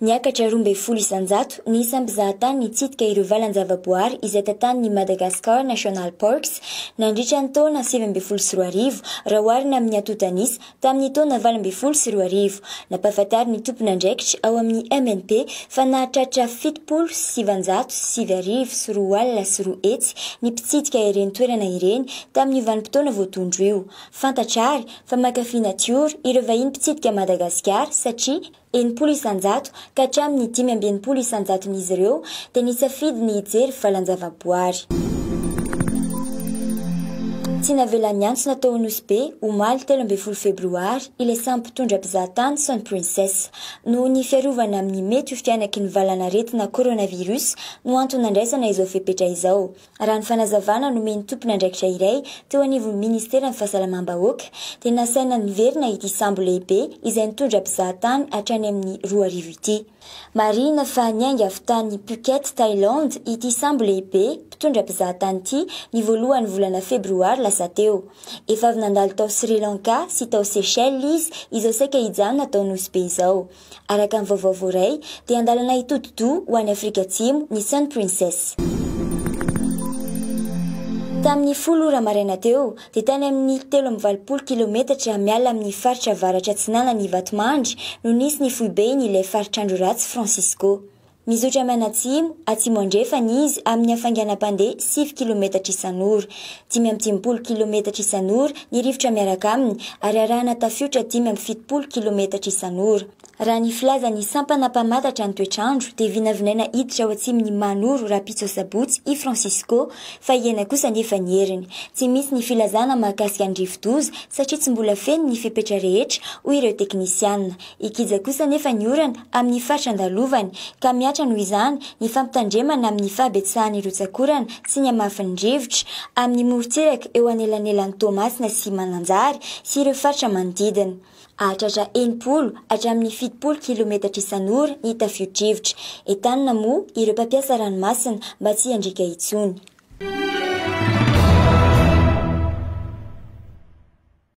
Niakatra 12 isanjato ny isan'ny mpizahatany nitsidika ireo Valan-java-boahary izay tatan'ny Madagascar National Parks nandritra ny taona 2014 raha oharina amin'ny atotanisa tamin'ny taona 2014. Nampahafatary ny tompon'andraikitra ao amin'ny MNP fa nahatratra 7,707 alina sy 4 hetsy ny mpitsidika ireny toerana ireny tamin'ny vanim-potoana voatondro io. Fantatrary fa mankafy natiora ireo vahiny mpitsidika Madagascar satria 10 isanjato ka hatramin'ny 5 isanjaton'izy ireo dia nisafidy ny hijery Valan-java-boahary. Tsy navela miantso natao Nosy Be omaly 13 Febroary ilay sambo mpitondra mpizahatany Son Princess noho ny fiarovana amin'ny mety ho fianaky ny valanaretina coronavirus no antony andraisana izao fepetra izao. Raha ny fanazavana nomeny tompon'andraikitra iray teo anivon'ny ministeran'ny fahasalamam-bahoaka dia nasaina Naverina ity sambo lehibe izay nitondra mpizahatany hatrany amin'ny 2 arivo ity. Marina fa niainga avy tany Phuket, Thaïlande ity sambo lehibe mpitondra mpizahatany ity ny voalohany volana Febroary lasa teo. Efa avy nandalo tao Sri Lanka sy tao Seychelles izy izao saika hijanona tao Nosy Be izao. Araka ny vaovao voaray dia andalana hitoto-do ho any Afrika Atsimo ny Son Princess. Tamin'ny 10 ora maraina teo dia tany amin'ny 320 kilometatra miala amin'ny faritra avaratra atsinanany Vatomandry no nisy ny foibeny ilay Faritr'andro ratsy Francisco. Mizotra manatsimo atsimo andrefany izy amin'ny hafainganam-pandeha 7 kilometatra isan'ora, 530 kilometatra isan'ora ny rivotra miaraka aminy ary arahana tafiotra 570 kilometatra isan'ora. Raha ny filaza ny sampana mpamatatra ny toetr'andro dia vinavinaina hiditra ao atsimon'ny Manoro Rapitso Sabotsy i Francisco fa hiena kosa nefa ny heriny. Tsy misy ny filazana mahakasika ny rivo-doza satria tsy mbola feno ny fepetra rehetra hoy ireo teknisianina. Ikija kosa nefa ny orana amin'ny faritra andalovany ka miatra noho izany ny fampitandremana amin'ny fahabetsahany rotsakorana sy ny hamafin'ny rivotra amin'ny morontsiraka eo anelanelan'ny Tomasina sy Mananjary sy ireo faritra manodidina. Hahatratra 10 hatramin'ny 70 kilometatra isan'ora ny tafio-drivotra. Entanina moa ireo mpampiasa ranomasina mba tsy handrika intsony.